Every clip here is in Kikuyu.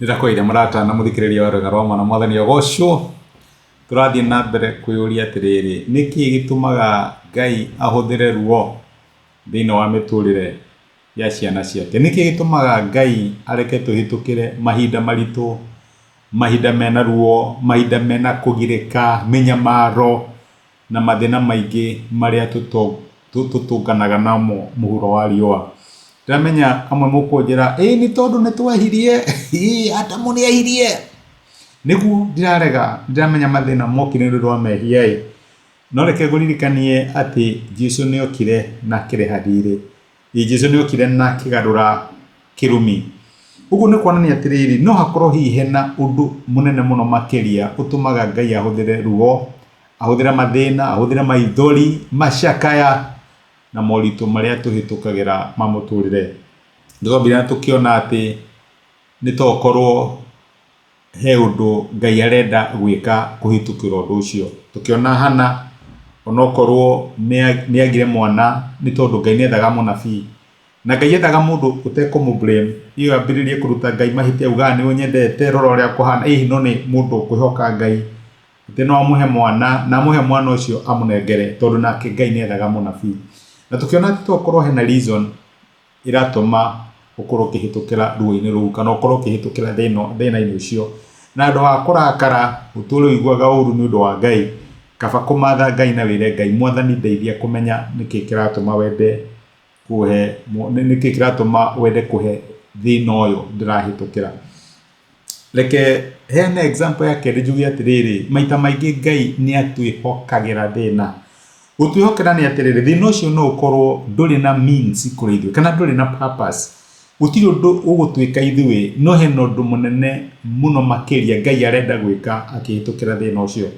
Ndirakwire marata na muthikiriria wa Roma na mwathani ogocwo turathie na mbere kuyuria atiriri niki gitumaga Ngai ahuthire ruo thiini wa miturire ya ciana ciake niki gitumaga Ngai areke tuhitukire mahinda maritu mahinda mena ruo mahinda mena kugirika minyamaro na mathina maingi maria tutunganaga namo muhuro wa riua. Ndamenya amwe mukunjira ni tondu nitwahirie hata muni ahirie niguo ndiramenya mathina mokire ndu rwa mehia no reke nguririkanie ati Jesu ni okire na kireha thiri Jesu ni okire na kigarura kirumi uguo ni kuonania atiriri no hakorwo hihi hena undu munene muno makiria utumaga Ngai ahuthire ruo ahuthire mathina ahuthire maithori macakaya na moritu maria tuhitukagira mamuturire ndombira tukiona ati nitokorwo he undu Ngai arenda gwika kuhitukira undu ucio tukiona Hana onokorwo ni agire mwana ni tondu Ngai nethaga munabii na Ngai ethaga mundu utekumublame iyo ambiririe kuruta Ngai mahitia uga ni unyendete rora uria kuhana no ni mundu kwihoka Ngai ati no amuhe mwana na amuhe mwana ucio amunengere tondu nake Ngai nethaga munabii na tukiona ati tokorwo hena reason iratuma ukorwo kihitukira ruo-ini ruu kana ukorwo kihitukira thina-ini ucio na andu a kurakara uturi uiguaga uru ni undu wa Ngai kaba kumatha Ngai na wire Ngai mwathani ndeithia kumenya niki kiratuma wende kuhe niki kiratuma wende kuhe thina uyu ndirahitukira. Reke hena example yake njugi atiriri maita maingi Ngai ni atwihokagira thina utwihokera ni atiriri thina ucio no ukorwo nduri na means kuri ithuĩ kana nduri na purpose utiri undu ugutwika ithuĩ no hena undu munene muno makiria Ngai arenda gwika akihitukira thina ucio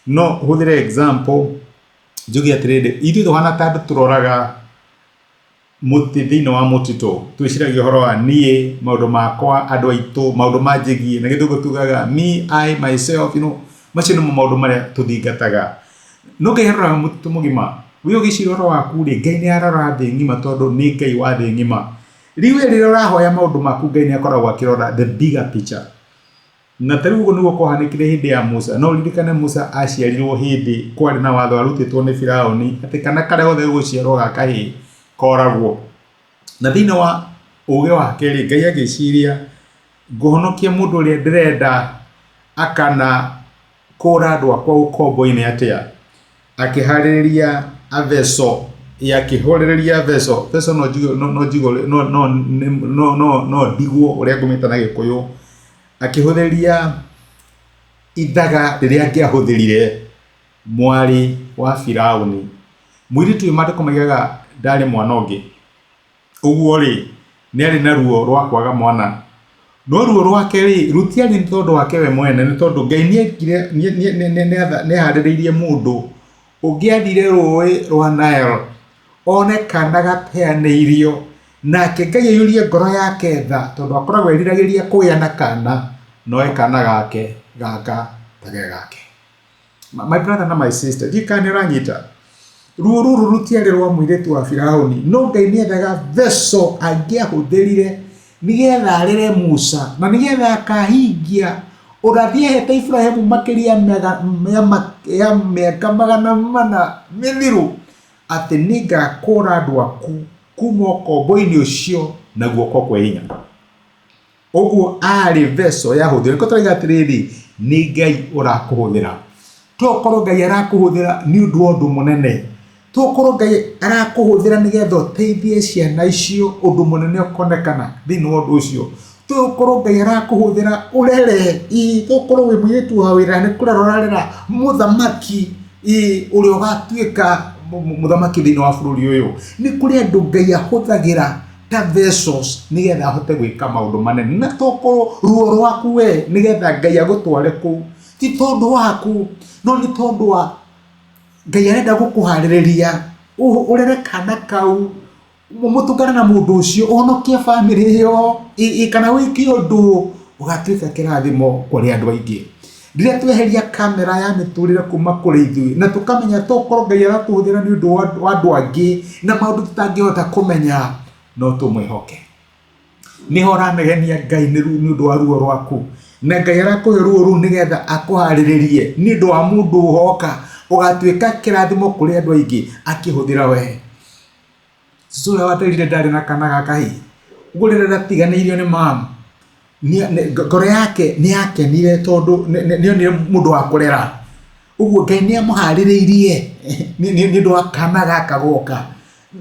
no huthire example njugi atiriri ithuĩ tuhana tandu turoraga muti thina wa mutito twiciragia horo wa nie maundu makwa andu aitu maundu manjigie na githungu tugaga me I myself macio nimo maundu maria tuthingataga no Ngai arora mutito mugima wi ugicirora waku ri Ngai ni arora thi ngima tondu ni Ngai wa thi ngima riu rira urahoya maundu maku Ngai ni akoragwo akirora the bigger picture na tariu uguo niguo kwahanikire hindi ya Musa no ririkane Musa aciarirwo hindi kwari na watho arutitwo ni Firauni ati kana karia gothe guciarwo gakahi koragwo na thina wa uge wake ri Ngai agiciria nguhonokia mundu uria ndirenda akana kura andu akwa ukombo-ini atia akihariria aveso yakihoriria veso no digwo uria ngumita na Gikuyu akihuthiria ithaga riria angiahuthirire mwari wa Firauni mwiritu imaandiko maigaga ndari mwana ungi uguo ri ni ari na ruo rwa kwaga mwana no ruo rwake ri rutiari ni tondu wake we mwene ni tondu Ngai ni haririirie mundu ungiathire rui rwa Nile one kana gateaneirio nake Ngai ayurie ngoro yake tha tondu akoragwo eriragiria kuya na kana no kana gake gaka tage gake. My brother na my sister dikani ranyita ruo ruru rutiari rwa muiritu wa Firauni no Ngai ni ethaga veso angiahuthirire nigetha arere Musa na nigetha akahingia urathie hete Ibrahimu makiria ya miaka 400 mithiru ati ningakura andu aku kuma ukombo-ini ucio na guoko kwa hinya uguo ari veso yahuthire ko turiga atiriri ni Ngai urakuhuthira tokorwo Ngai arakuhuthira ni undu wa undu munene tokorwo Ngai arakuhuthira nigetha uteithie ciana icio undu munene ukonekana thini wa undu ucio tokorwo Ngai arakuhuthira urere tokorwo wi muiritu wa wira ni kurarorarira muthamaki uria ugatuika muthamaki thini wa bururi uyu ni kuri andu Ngai ahuthagira ta vessels nigetha ahote gwika maundu manene na tokorwo ruo rwaku we nigetha Ngai agutware ku ti tondu waku no ni tondu wa Ngai arenda gukuhaririria urere kana kau mutungana na mundu ucio uhonokie family yo kana wiki undu ugatuika kirathimo kuri andu aingi riria tweheria kamera ya miturire kuma kuri ithui na tukamenya tokorwo Ngai aratuhuthira ni undu wa andu angi na maundu tutangihota kumenya no tumwihoke ni horanegenia Ngai ni ndu wa ruo rwaku na Ngai arakuhe ruo ru nigetha akuhariririe ni ndu wa mundu hoka ugatuika kirathimo kuri andu aingi akihuthira we sura watirire ndari na kana gakahi ugurire ratiganirio ni mam ngoro yake ni yakenire tondu ni mundu wa kurera uguo Ngai ni amuhariririe ni ndu wa kana gaka goka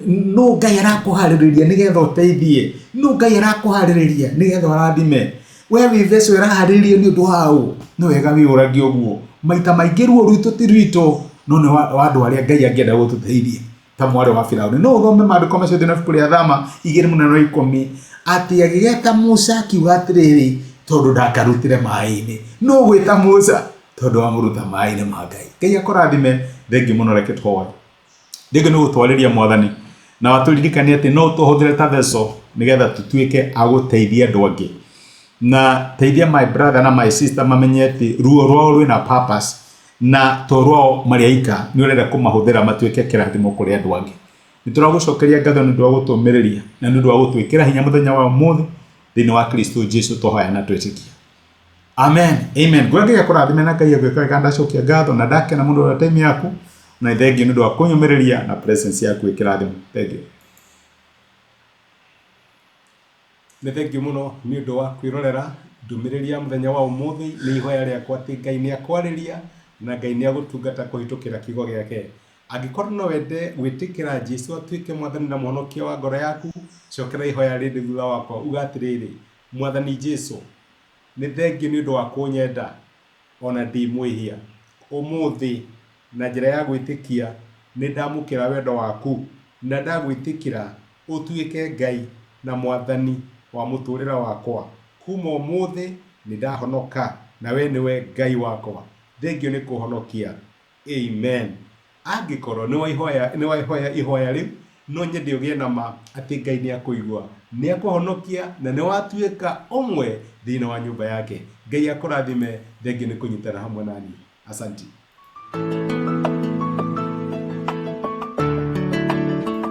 no Ngai arakuhaririria nigetha uteithie no Ngai arakuhaririria nigetha arathime we wiveso arahariririo ni ndu hau no wega wiuragi uguo maita maingi ruo rwitu ti rwitu no ni wa andu aria Ngai angienda gututeithia ta mwari wa Firauni no uthome maandiko macio thina bukuri ya Thama 2:10 ati agigeta Musa akiuga atiriri tondu ndakarutire mai-ini no gwita Musa tondu amuruta mai-ini ma Ngai. Ngai akurathime thengi muno reke twoe ndege no gutwariria mwathani na waturirikania ati no tuhuthire ta theco nigetha tutuike aguteithia andu angi na teithia my brother na my sister mamenye ati ruo rwao rwina purpose na to rwao mariaika ni urenda kumahuthira matuike kirathimo kuri andu angi. Nituragucokeria ngatho ni ndu wa gutumiriria na ni ndu wa gutwikira hinya muthenya wa umuthi thini wa Kristo Jesu twahoya na twitikia. Amen. Amen. Gwenge kurathime na Ngai agwika kanda cokia ngatho na ndake na mundu wa time yaku na thengi ni ndu wa kunyumiriria na presence yaku ikirathimo. Thank you. Ni thengi muno ni ndu wa kwirorera ndumiriria muthenya wa umuthi ni ihoya riakwa ati Ngai ni akwariria na Ngai ni agutungata kuhitukira kigo giake. Angikorwo no wende gwitikira Jesu atuike mwathani na muhonokia wa ngoro yaku cokera ihoya rindi thutha wakwa ugatiriri mwathani Jesu ni thengi ni ndu wa kunyenda ona ndi mwihia umuthi na njira ya gwitikia ni ndamukira wendo waku na ndagwitikira utuike Ngai na mwathani wa muturira wakwa kuma umuthi ni ndahonoka na we niwe Ngai wakwa thengi ni kuhonokia. Amen. Angikorwo ni waihoya ihoya riu no nyende ugie na ma ati Ngai ni akuigua ni akuhonokia na ni watuika umwe thini wa nyumba yake. Ngai akurathime thengi ni kunyitana hamwe nani. Asanti.